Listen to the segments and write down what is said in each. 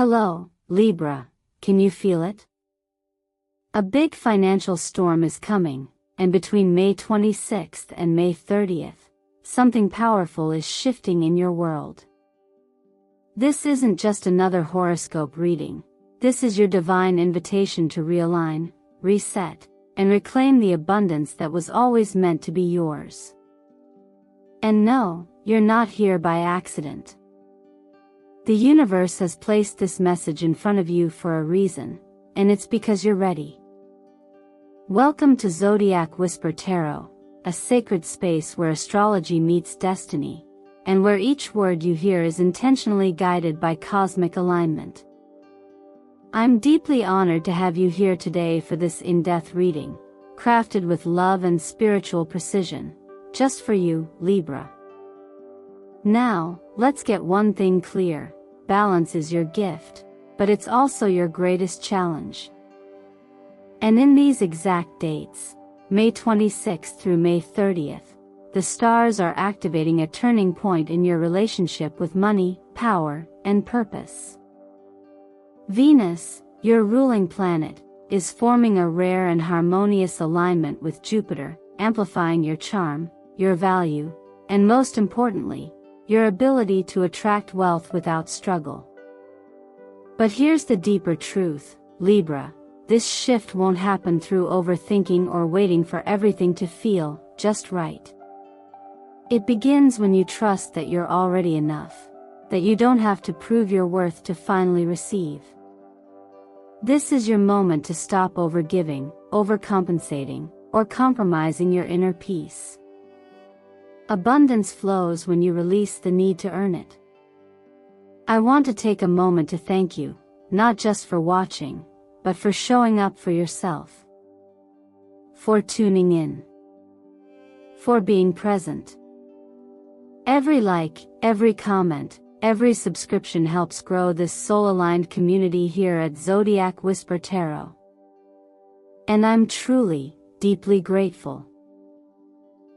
Hello, Libra, can you feel it? A big financial storm is coming, and between May 26th and May 30th, something powerful is shifting in your world. This isn't just another horoscope reading. This is your divine invitation to realign, reset, and reclaim the abundance that was always meant to be yours. And no, you're not here by accident. The universe has placed this message in front of you for a reason, and it's because you're ready. Welcome to Zodiac Whisper Tarot, a sacred space where astrology meets destiny, and where each word you hear is intentionally guided by cosmic alignment. I'm deeply honored to have you here today for this in-depth reading, crafted with love and spiritual precision, just for you, Libra. Now, let's get one thing clear: balance is your gift, but it's also your greatest challenge. And in these exact dates, May 26th through May 30th, the stars are activating a turning point in your relationship with money, power, and purpose. Venus, your ruling planet, is forming a rare and harmonious alignment with Jupiter, amplifying your charm, your value, and most importantly, your ability to attract wealth without struggle. But here's the deeper truth, Libra: this shift won't happen through overthinking or waiting for everything to feel just right. It begins when you trust that you're already enough, that you don't have to prove your worth to finally receive. This is your moment to stop overgiving, overcompensating, or compromising your inner peace. Abundance flows when you release the need to earn it. I want to take a moment to thank you, not just for watching, but for showing up for yourself. For tuning in. For being present. Every like, every comment, every subscription helps grow this soul-aligned community here at Zodiac Whisper Tarot. And I'm truly, deeply grateful.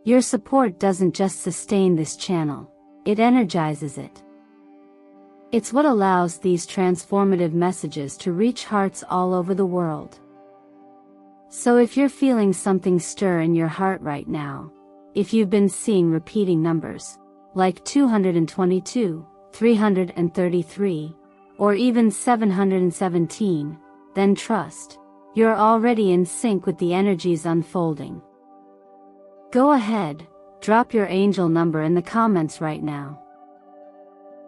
Your support doesn't just sustain this channel, it energizes it. It's what allows these transformative messages to reach hearts all over the world. So if you're feeling something stir in your heart right now, if you've been seeing repeating numbers, like 222, 333, or even 717, then trust, you're already in sync with the energies unfolding. Go ahead, drop your angel number in the comments right now.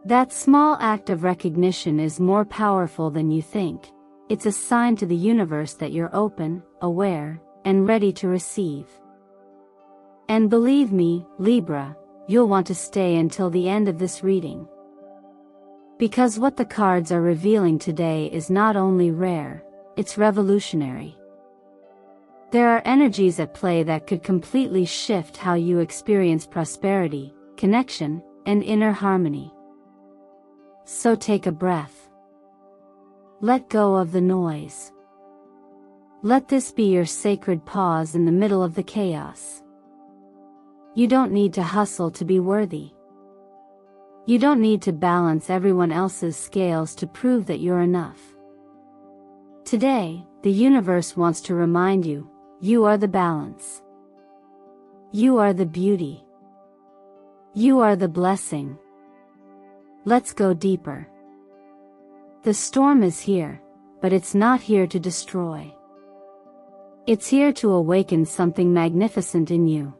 That small act of recognition is more powerful than you think. It's a sign to the universe that you're open, aware, and ready to receive. And believe me, Libra, you'll want to stay until the end of this reading. Because what the cards are revealing today is not only rare, it's revolutionary. There are energies at play that could completely shift how you experience prosperity, connection, and inner harmony. So take a breath. Let go of the noise. Let this be your sacred pause in the middle of the chaos. You don't need to hustle to be worthy. You don't need to balance everyone else's scales to prove that you're enough. Today, the universe wants to remind you, you are the balance. You are the beauty. You are the blessing. Let's go deeper. The storm is here, but it's not here to destroy. It's here to awaken something magnificent in you.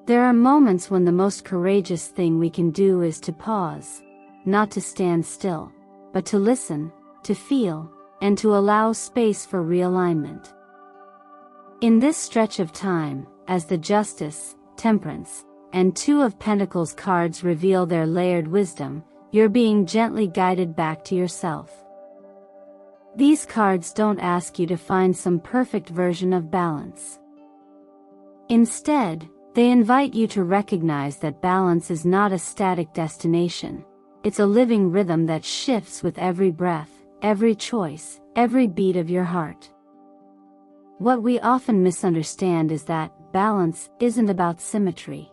There are moments when the most courageous thing we can do is to pause, not to stand still, but to listen, to feel, and to allow space for realignment. In this stretch of time, as the Justice, Temperance, and Two of Pentacles cards reveal their layered wisdom, you're being gently guided back to yourself. These cards don't ask you to find some perfect version of balance. Instead, they invite you to recognize that balance is not a static destination. It's a living rhythm that shifts with every breath, every choice, every beat of your heart. What we often misunderstand is that balance isn't about symmetry.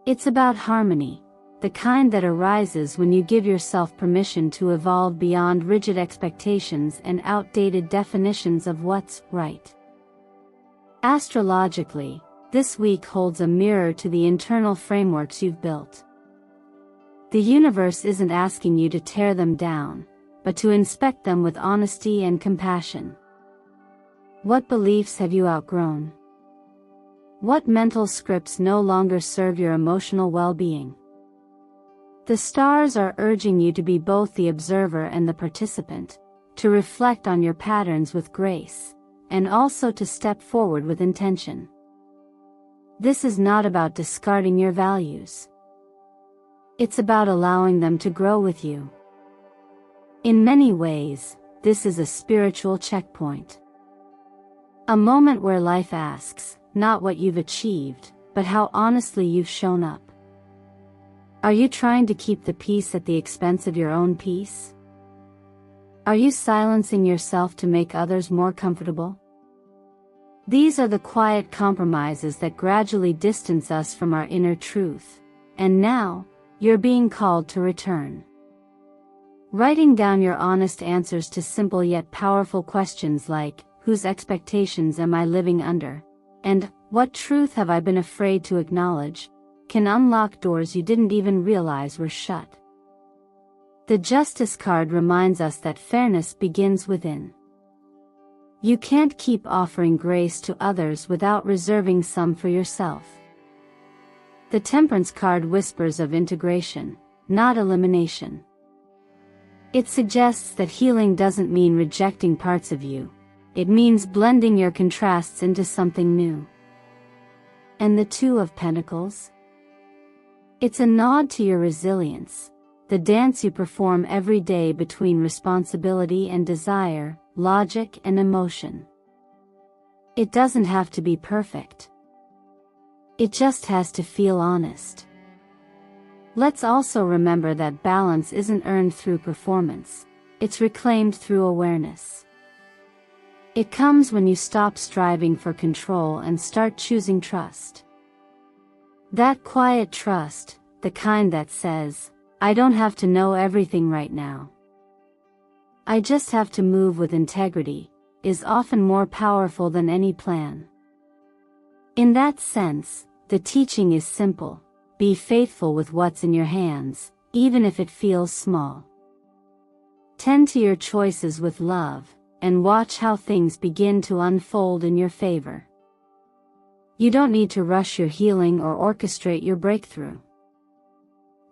It's about harmony, the kind that arises when you give yourself permission to evolve beyond rigid expectations and outdated definitions of what's right. Astrologically, this week holds a mirror to the internal frameworks you've built. The universe isn't asking you to tear them down, but to inspect them with honesty and compassion. What beliefs have you outgrown? What mental scripts no longer serve your emotional well-being? The stars are urging you to be both the observer and the participant, to reflect on your patterns with grace, and also to step forward with intention. This is not about discarding your values. It's about allowing them to grow with you. In many ways, this is a spiritual checkpoint. A moment where life asks, not what you've achieved, but how honestly you've shown up. Are you trying to keep the peace at the expense of your own peace? Are you silencing yourself to make others more comfortable? These are the quiet compromises that gradually distance us from our inner truth, and now, you're being called to return. Writing down your honest answers to simple yet powerful questions like, whose expectations am I living under? And, what truth have I been afraid to acknowledge? Can unlock doors you didn't even realize were shut. The Justice card reminds us that fairness begins within. You can't keep offering grace to others without reserving some for yourself. The Temperance card whispers of integration, not elimination. It suggests that healing doesn't mean rejecting parts of you, it means blending your contrasts into something new. And the Two of Pentacles? It's a nod to your resilience, the dance you perform every day between responsibility and desire, logic and emotion. It doesn't have to be perfect. It just has to feel honest. Let's also remember that balance isn't earned through performance, it's reclaimed through awareness. It comes when you stop striving for control and start choosing trust. That quiet trust, the kind that says, I don't have to know everything right now. I just have to move with integrity, is often more powerful than any plan. In that sense, the teaching is simple: be faithful with what's in your hands, even if it feels small. Tend to your choices with love, and watch how things begin to unfold in your favor. You don't need to rush your healing or orchestrate your breakthrough.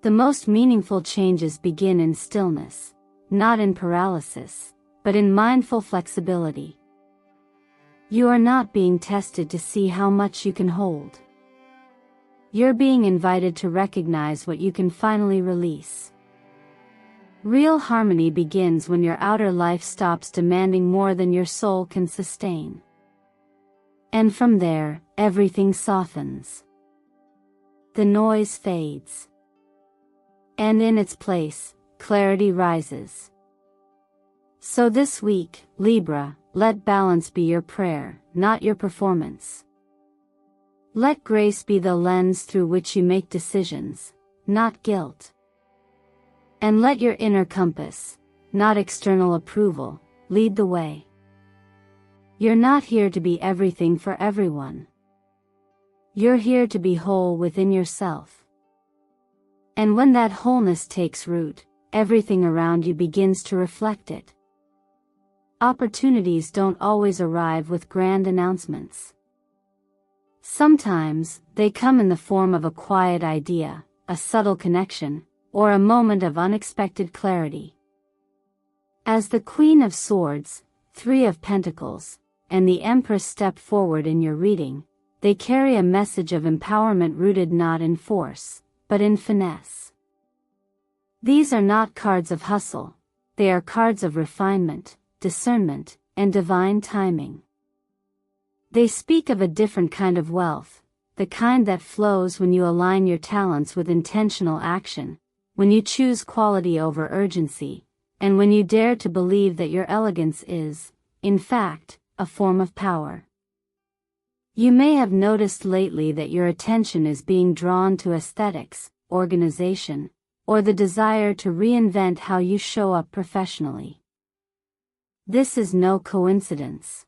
The most meaningful changes begin in stillness, not in paralysis, but in mindful flexibility. You are not being tested to see how much you can hold. You're being invited to recognize what you can finally release. Real harmony begins when your outer life stops demanding more than your soul can sustain. And from there, everything softens. The noise fades. And in its place, clarity rises. So this week, Libra, let balance be your prayer, not your performance. Let grace be the lens through which you make decisions, not guilt. And let your inner compass, not external approval, lead the way. You're not here to be everything for everyone. You're here to be whole within yourself. And when that wholeness takes root, everything around you begins to reflect it. Opportunities don't always arrive with grand announcements. Sometimes, they come in the form of a quiet idea, a subtle connection, or a moment of unexpected clarity. As the Queen of Swords, Three of Pentacles, and the Empress step forward in your reading, they carry a message of empowerment rooted not in force, but in finesse. These are not cards of hustle, they are cards of refinement, discernment, and divine timing. They speak of a different kind of wealth, the kind that flows when you align your talents with intentional action, when you choose quality over urgency, and when you dare to believe that your elegance is, in fact, a form of power. You may have noticed lately that your attention is being drawn to aesthetics, organization, or the desire to reinvent how you show up professionally. This is no coincidence.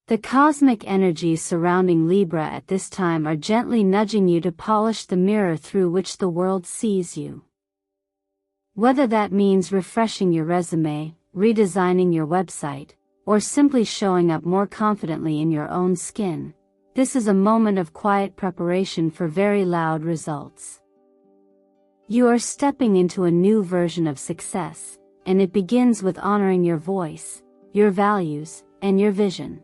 The cosmic energies surrounding Libra at this time are gently nudging you to polish the mirror through which the world sees you. Whether that means refreshing your resume, redesigning your website, or simply showing up more confidently in your own skin, this is a moment of quiet preparation for very loud results. You are stepping into a new version of success, and it begins with honoring your voice, your values, and your vision.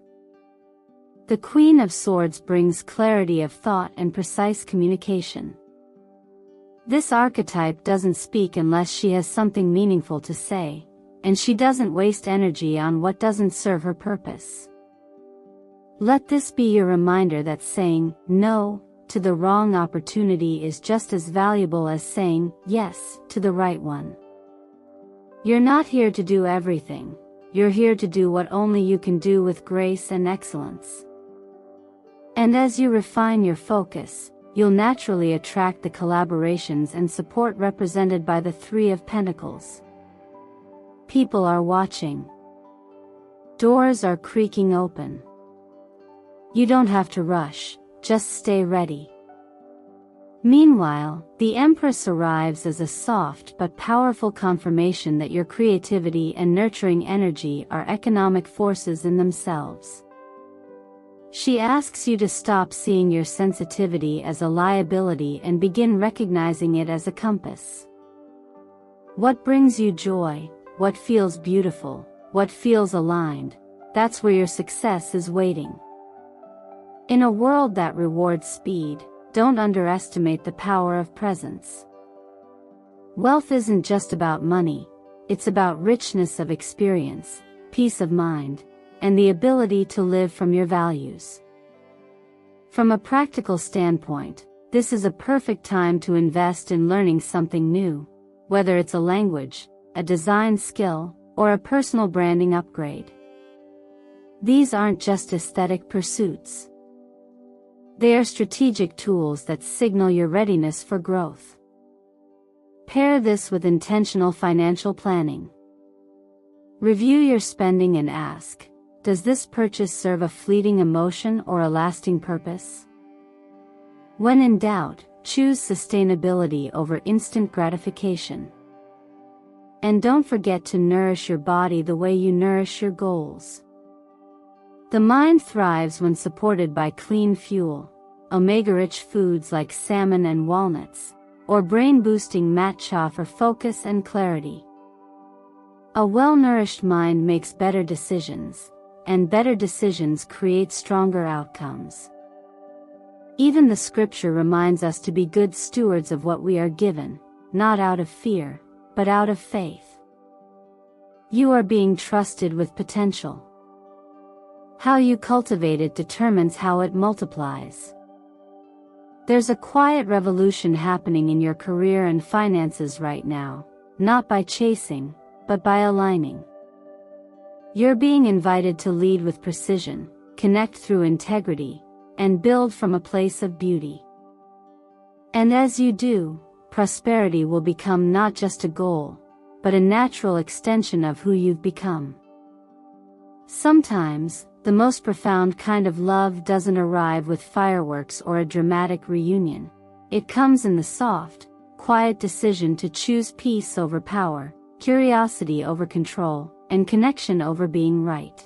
The Queen of Swords brings clarity of thought and precise communication. This archetype doesn't speak unless she has something meaningful to say, and she doesn't waste energy on what doesn't serve her purpose. Let this be your reminder that saying no to the wrong opportunity is just as valuable as saying yes to the right one. You're not here to do everything, you're here to do what only you can do with grace and excellence. And as you refine your focus, you'll naturally attract the collaborations and support represented by the Three of Pentacles. People are watching. Doors are creaking open. You don't have to rush, just stay ready. Meanwhile, the Empress arrives as a soft but powerful confirmation that your creativity and nurturing energy are economic forces in themselves. She asks you to stop seeing your sensitivity as a liability and begin recognizing it as a compass. What brings you joy, what feels beautiful, what feels aligned, that's where your success is waiting. In a world that rewards speed, don't underestimate the power of presence. Wealth isn't just about money, it's about richness of experience, peace of mind, and the ability to live from your values. From a practical standpoint, this is a perfect time to invest in learning something new, whether it's a language, a design skill, or a personal branding upgrade. These aren't just aesthetic pursuits. They are strategic tools that signal your readiness for growth. Pair this with intentional financial planning. Review your spending and ask, does this purchase serve a fleeting emotion or a lasting purpose? When in doubt, choose sustainability over instant gratification. And don't forget to nourish your body the way you nourish your goals. The mind thrives when supported by clean fuel, omega-rich foods like salmon and walnuts, or brain-boosting matcha for focus and clarity. A well-nourished mind makes better decisions, and better decisions create stronger outcomes. Even the scripture reminds us to be good stewards of what we are given, not out of fear, but out of faith. You are being trusted with potential. How you cultivate it determines how it multiplies. There's a quiet revolution happening in your career and finances right now, not by chasing, but by aligning. You're being invited to lead with precision, connect through integrity, and build from a place of beauty. And as you do, prosperity will become not just a goal, but a natural extension of who you've become. Sometimes, the most profound kind of love doesn't arrive with fireworks or a dramatic reunion. It comes in the soft, quiet decision to choose peace over power, curiosity over control, and connection over being right.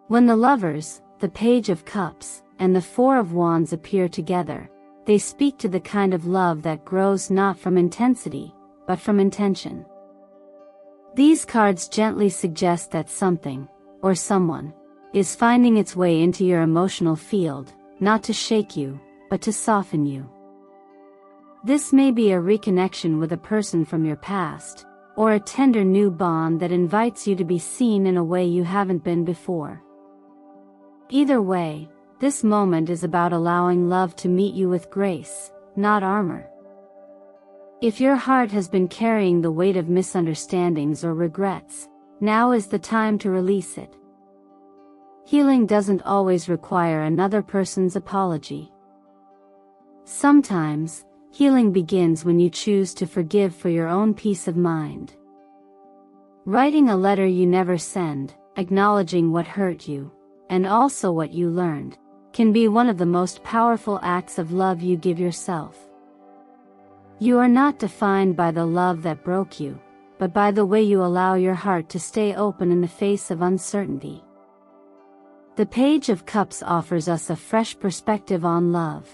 When the lovers, the Page of Cups, and the Four of Wands appear together, they speak to the kind of love that grows not from intensity, but from intention. These cards gently suggest that something, or someone, is finding its way into your emotional field, not to shake you, but to soften you. This may be a reconnection with a person from your past, or a tender new bond that invites you to be seen in a way you haven't been before. Either way, this moment is about allowing love to meet you with grace, not armor. If your heart has been carrying the weight of misunderstandings or regrets, now is the time to release it. Healing doesn't always require another person's apology. Sometimes, healing begins when you choose to forgive for your own peace of mind. Writing a letter you never send, acknowledging what hurt you, and also what you learned, can be one of the most powerful acts of love you give yourself. You are not defined by the love that broke you, but by the way you allow your heart to stay open in the face of uncertainty. The Page of Cups offers us a fresh perspective on love.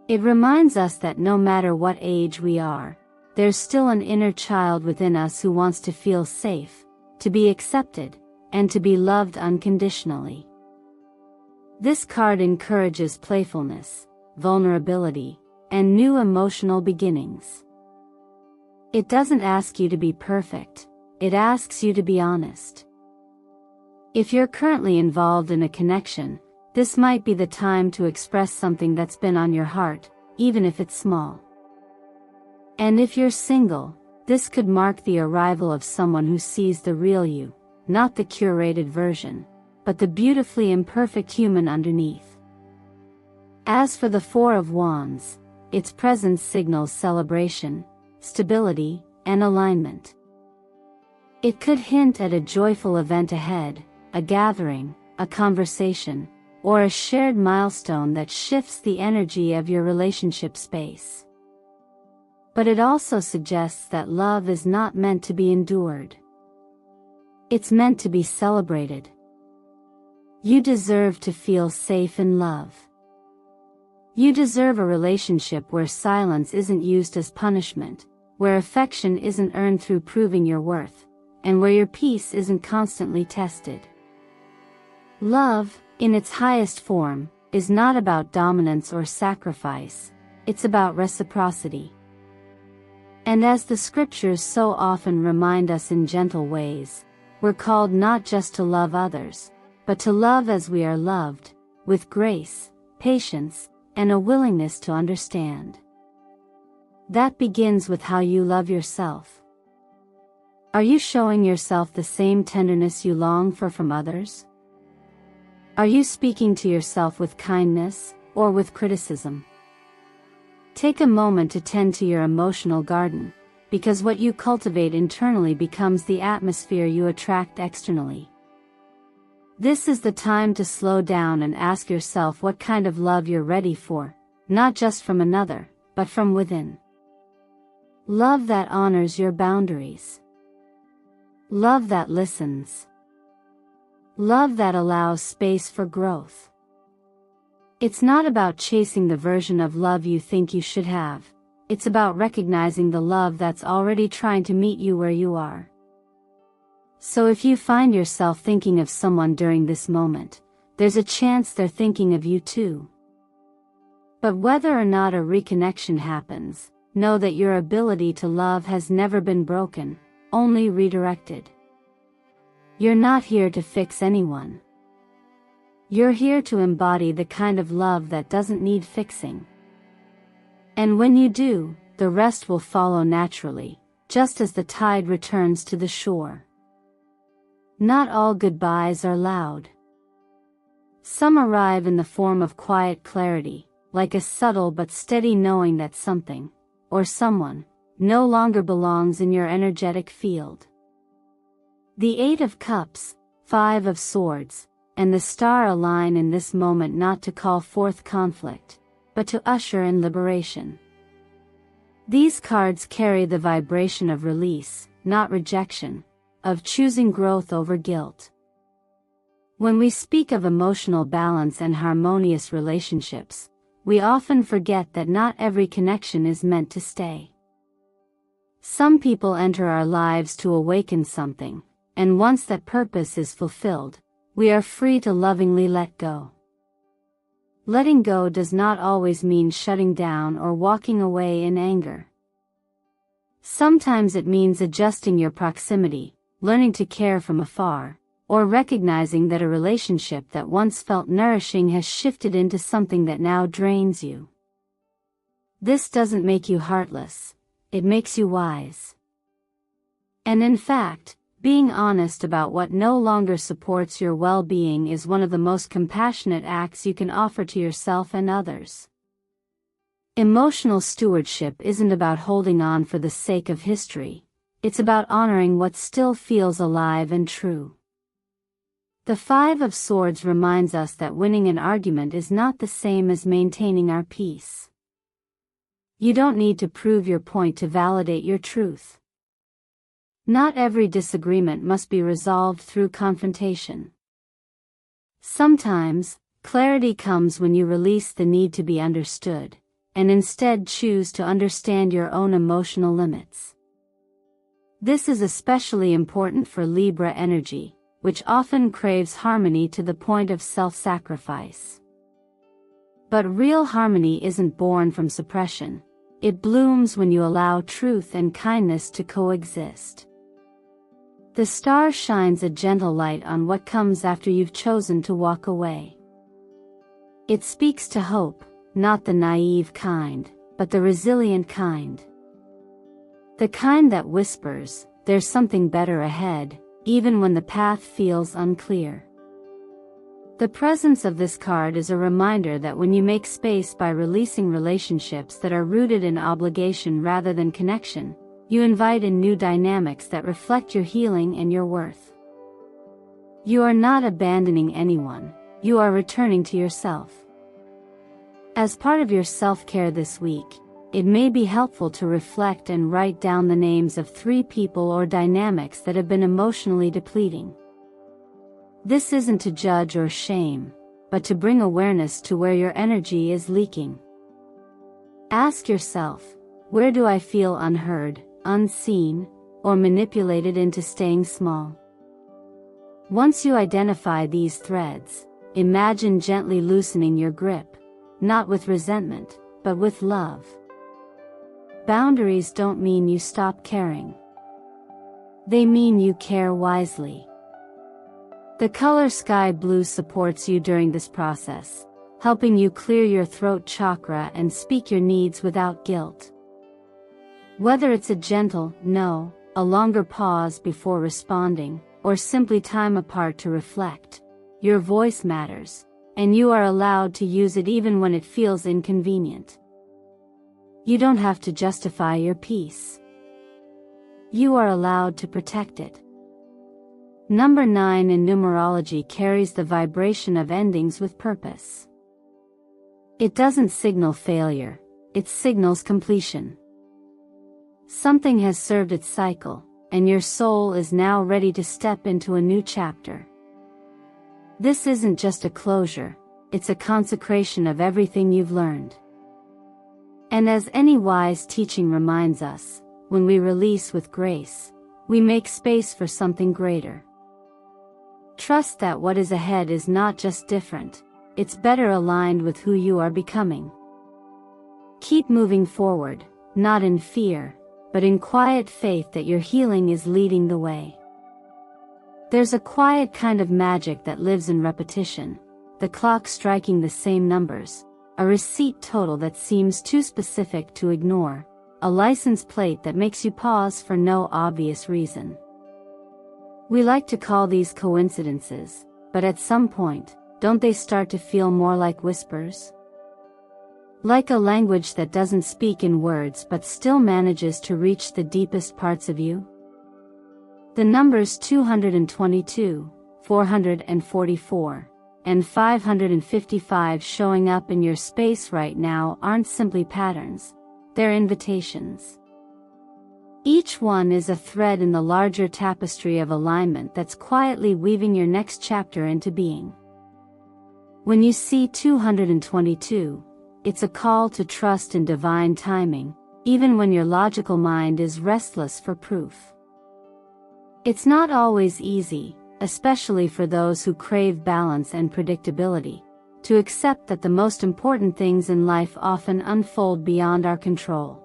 It reminds us that no matter what age we are, there's still an inner child within us who wants to feel safe, to be accepted, and to be loved unconditionally. This card encourages playfulness, vulnerability, and new emotional beginnings. It doesn't ask you to be perfect, it asks you to be honest. If you're currently involved in a connection, this might be the time to express something that's been on your heart, even if it's small. And if you're single, this could mark the arrival of someone who sees the real you, not the curated version, but the beautifully imperfect human underneath. As for the Four of Wands, its presence signals celebration, stability, and alignment. It could hint at a joyful event ahead, a gathering, a conversation, or a shared milestone that shifts the energy of your relationship space. But it also suggests that love is not meant to be endured. It's meant to be celebrated. You deserve to feel safe in love. You deserve a relationship where silence isn't used as punishment, where affection isn't earned through proving your worth, and where your peace isn't constantly tested. Love, in its highest form, is not about dominance or sacrifice, it's about reciprocity. And as the scriptures so often remind us in gentle ways, we're called not just to love others, but to love as we are loved, with grace, patience, and a willingness to understand. That begins with how you love yourself. Are you showing yourself the same tenderness you long for from others? Are you speaking to yourself with kindness, or with criticism? Take a moment to tend to your emotional garden, because what you cultivate internally becomes the atmosphere you attract externally. This is the time to slow down and ask yourself what kind of love you're ready for, not just from another, but from within. Love that honors your boundaries. Love that listens. Love that allows space for growth. It's not about chasing the version of love you think you should have, it's about recognizing the love that's already trying to meet you where you are. So if you find yourself thinking of someone during this moment, there's a chance they're thinking of you too. But whether or not a reconnection happens, know that your ability to love has never been broken, only redirected. You're not here to fix anyone. You're here to embody the kind of love that doesn't need fixing. And when you do, the rest will follow naturally, just as the tide returns to the shore. Not all goodbyes are loud. Some arrive in the form of quiet clarity, like a subtle but steady knowing that something, or someone, no longer belongs in your energetic field. The Eight of Cups, Five of Swords, and the Star align in this moment not to call forth conflict, but to usher in liberation. These cards carry the vibration of release, not rejection, of choosing growth over guilt. When we speak of emotional balance and harmonious relationships, we often forget that not every connection is meant to stay. Some people enter our lives to awaken something, and once that purpose is fulfilled, we are free to lovingly let go. Letting go does not always mean shutting down or walking away in anger. Sometimes it means adjusting your proximity, learning to care from afar, or recognizing that a relationship that once felt nourishing has shifted into something that now drains you. This doesn't make you heartless, it makes you wise. And in fact, being honest about what no longer supports your well-being is one of the most compassionate acts you can offer to yourself and others. Emotional stewardship isn't about holding on for the sake of history. It's about honoring what still feels alive and true. The Five of Swords reminds us that winning an argument is not the same as maintaining our peace. You don't need to prove your point to validate your truth. Not every disagreement must be resolved through confrontation. Sometimes, clarity comes when you release the need to be understood, and instead choose to understand your own emotional limits. This is especially important for Libra energy, which often craves harmony to the point of self-sacrifice. But real harmony isn't born from suppression. It blooms when you allow truth and kindness to coexist. The star shines a gentle light on what comes after you've chosen to walk away. It speaks to hope, not the naive kind, but the resilient kind. The kind that whispers, "There's something better ahead," even when the path feels unclear. The presence of this card is a reminder that when you make space by releasing relationships that are rooted in obligation rather than connection, you invite in new dynamics that reflect your healing and your worth. You are not abandoning anyone, you are returning to yourself. As part of your self-care this week, it may be helpful to reflect and write down the names of 3 people or dynamics that have been emotionally depleting. This isn't to judge or shame, but to bring awareness to where your energy is leaking. Ask yourself, where do I feel unheard, unseen, or manipulated into staying small? Once you identify these threads, imagine gently loosening your grip, not with resentment, but with love. Boundaries don't mean you stop caring. They mean you care wisely. The color sky blue supports you during this process, helping you clear your throat chakra and speak your needs without guilt. Whether it's a gentle no, a longer pause before responding, or simply time apart to reflect, your voice matters, and you are allowed to use it even when it feels inconvenient. You don't have to justify your peace. You are allowed to protect it. Number 9 in numerology carries the vibration of endings with purpose. It doesn't signal failure, it signals completion. Something has served its cycle, and your soul is now ready to step into a new chapter. This isn't just a closure, it's a consecration of everything you've learned. And as any wise teaching reminds us, when we release with grace, we make space for something greater. Trust that what is ahead is not just different, it's better aligned with who you are becoming. Keep moving forward, not in fear, but in quiet faith that your healing is leading the way. There's a quiet kind of magic that lives in repetition, the clock striking the same numbers, a receipt total that seems too specific to ignore, a license plate that makes you pause for no obvious reason. We like to call these coincidences, but at some point, don't they start to feel more like whispers? Like a language that doesn't speak in words but still manages to reach the deepest parts of you? The numbers 222, 444, and 555 showing up in your space right now aren't simply patterns, they're invitations. Each one is a thread in the larger tapestry of alignment that's quietly weaving your next chapter into being. When you see 222, it's a call to trust in divine timing, even when your logical mind is restless for proof. It's not always easy, especially for those who crave balance and predictability, to accept that the most important things in life often unfold beyond our control.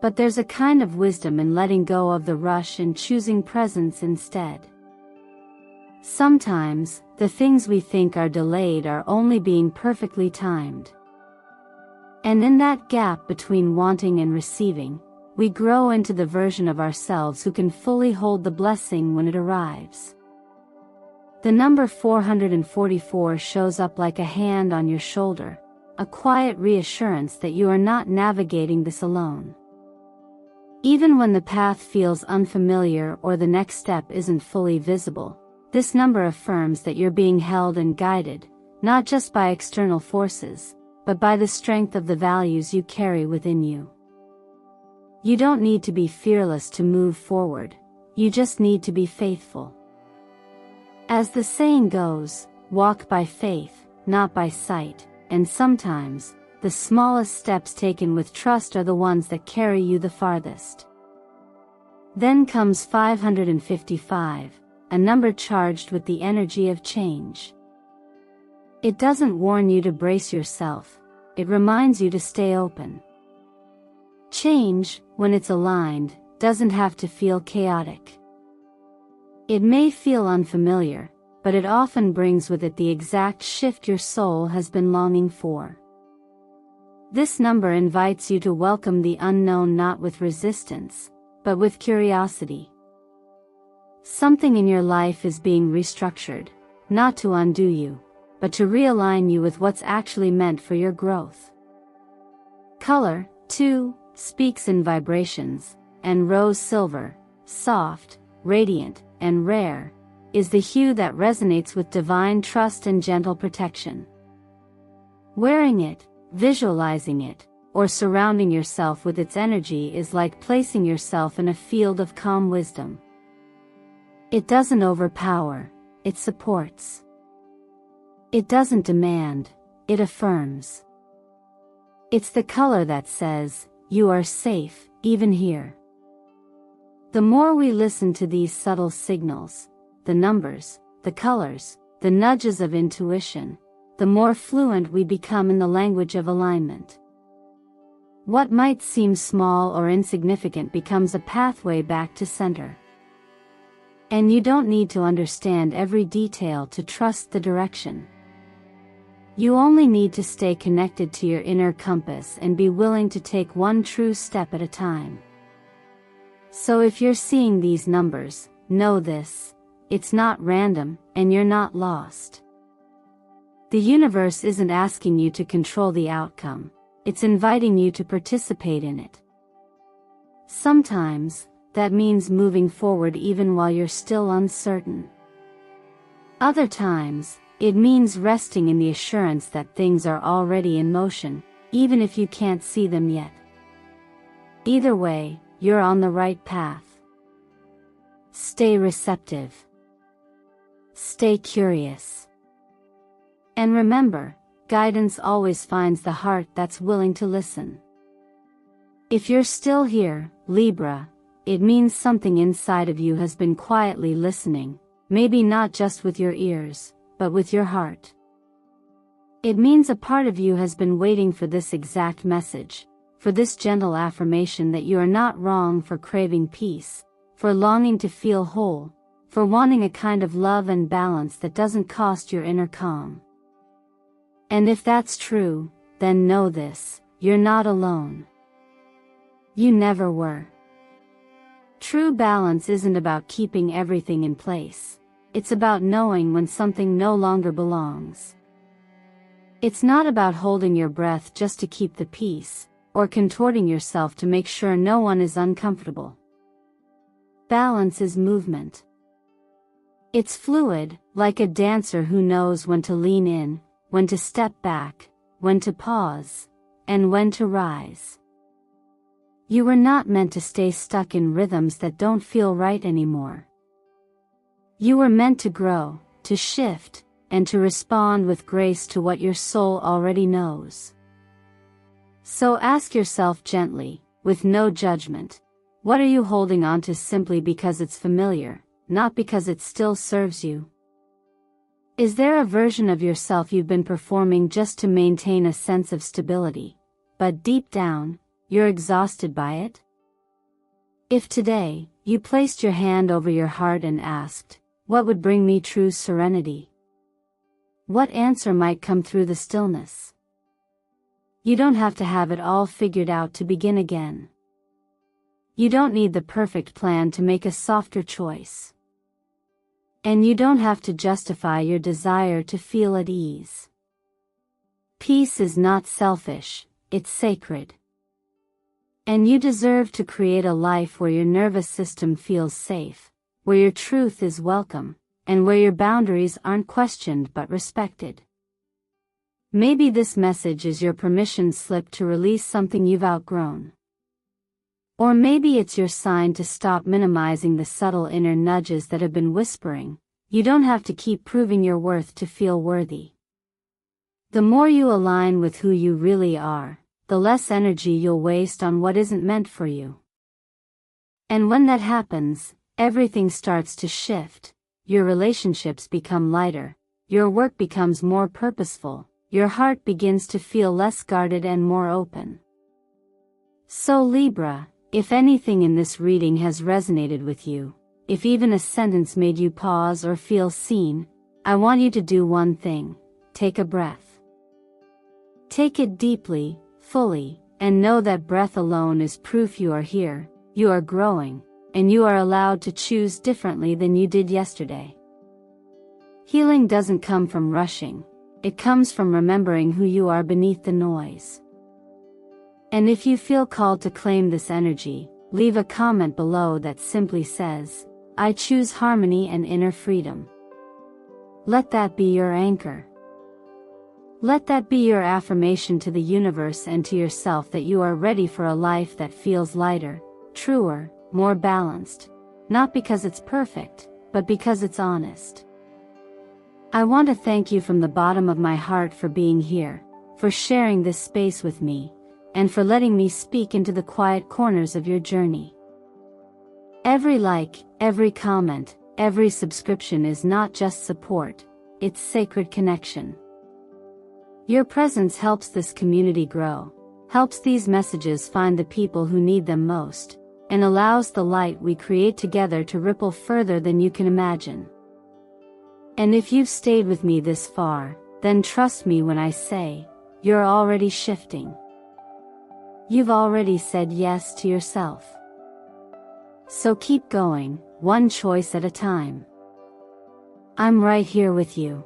But there's a kind of wisdom in letting go of the rush and choosing presence instead. Sometimes, the things we think are delayed are only being perfectly timed. And in that gap between wanting and receiving, we grow into the version of ourselves who can fully hold the blessing when it arrives. The number 444 shows up like a hand on your shoulder, a quiet reassurance that you are not navigating this alone. Even when the path feels unfamiliar or the next step isn't fully visible, this number affirms that you're being held and guided, not just by external forces, but by the strength of the values you carry within you. You don't need to be fearless to move forward, you just need to be faithful. As the saying goes, walk by faith, not by sight, and sometimes, the smallest steps taken with trust are the ones that carry you the farthest. Then comes 555, a number charged with the energy of change. It doesn't warn you to brace yourself, it reminds you to stay open. Change, when it's aligned, doesn't have to feel chaotic. It may feel unfamiliar, but it often brings with it the exact shift your soul has been longing for. This number invites you to welcome the unknown not with resistance, but with curiosity. Something in your life is being restructured, not to undo you, but to realign you with what's actually meant for your growth. Color, too, speaks in vibrations, and rose silver, soft, radiant, and rare, is the hue that resonates with divine trust and gentle protection. Wearing it, visualizing it, or surrounding yourself with its energy is like placing yourself in a field of calm wisdom. It doesn't overpower, it supports. It doesn't demand, it affirms. It's the color that says, you are safe, even here. The more we listen to these subtle signals, the numbers, the colors, the nudges of intuition, the more fluent we become in the language of alignment. What might seem small or insignificant becomes a pathway back to center. And you don't need to understand every detail to trust the direction. You only need to stay connected to your inner compass and be willing to take one true step at a time. So if you're seeing these numbers, know this, it's not random, and you're not lost. The universe isn't asking you to control the outcome, it's inviting you to participate in it. Sometimes, that means moving forward even while you're still uncertain. Other times, it means resting in the assurance that things are already in motion, even if you can't see them yet. Either way, you're on the right path. Stay receptive. Stay curious. And remember, guidance always finds the heart that's willing to listen. If you're still here, Libra, it means something inside of you has been quietly listening, maybe not just with your ears, but with your heart. It means a part of you has been waiting for this exact message, for this gentle affirmation that you are not wrong for craving peace, for longing to feel whole, for wanting a kind of love and balance that doesn't cost your inner calm. And if that's true, then know this, you're not alone. You never were. True balance isn't about keeping everything in place. It's about knowing when something no longer belongs. It's not about holding your breath just to keep the peace, or contorting yourself to make sure no one is uncomfortable. Balance is movement. It's fluid, like a dancer who knows when to lean in, when to step back, when to pause, and when to rise. You were not meant to stay stuck in rhythms that don't feel right anymore. You were meant to grow, to shift, and to respond with grace to what your soul already knows. So ask yourself gently, with no judgment, what are you holding on to simply because it's familiar, not because it still serves you? Is there a version of yourself you've been performing just to maintain a sense of stability, but deep down, you're exhausted by it? If today, you placed your hand over your heart and asked, what would bring me true serenity? What answer might come through the stillness? You don't have to have it all figured out to begin again. You don't need the perfect plan to make a softer choice. And you don't have to justify your desire to feel at ease. Peace is not selfish, it's sacred. And you deserve to create a life where your nervous system feels safe, where your truth is welcome, and where your boundaries aren't questioned but respected. Maybe this message is your permission slip to release something you've outgrown. Or maybe it's your sign to stop minimizing the subtle inner nudges that have been whispering, you don't have to keep proving your worth to feel worthy. The more you align with who you really are, the less energy you'll waste on what isn't meant for you. And when that happens, everything starts to shift. Your relationships become lighter, your work becomes more purposeful, your heart begins to feel less guarded and more open. So Libra, if anything in this reading has resonated with you, if even a sentence made you pause or feel seen, I want you to do one thing: take a breath. Take it deeply, fully, and know that breath alone is proof you are here, you are growing, and you are allowed to choose differently than you did yesterday. Healing doesn't come from rushing, it comes from remembering who you are beneath the noise. And if you feel called to claim this energy, leave a comment below that simply says, I choose harmony and inner freedom. Let that be your anchor. Let that be your affirmation to the universe and to yourself that you are ready for a life that feels lighter, truer, more balanced, not because it's perfect, but because it's honest. I want to thank you from the bottom of my heart for being here, for sharing this space with me, and for letting me speak into the quiet corners of your journey. Every like, every comment, every subscription is not just support, it's sacred connection. Your presence helps this community grow, helps these messages find the people who need them most, and allows the light we create together to ripple further than you can imagine. And if you've stayed with me this far, then trust me when I say, you're already shifting. You've already said yes to yourself. So keep going, one choice at a time. I'm right here with you.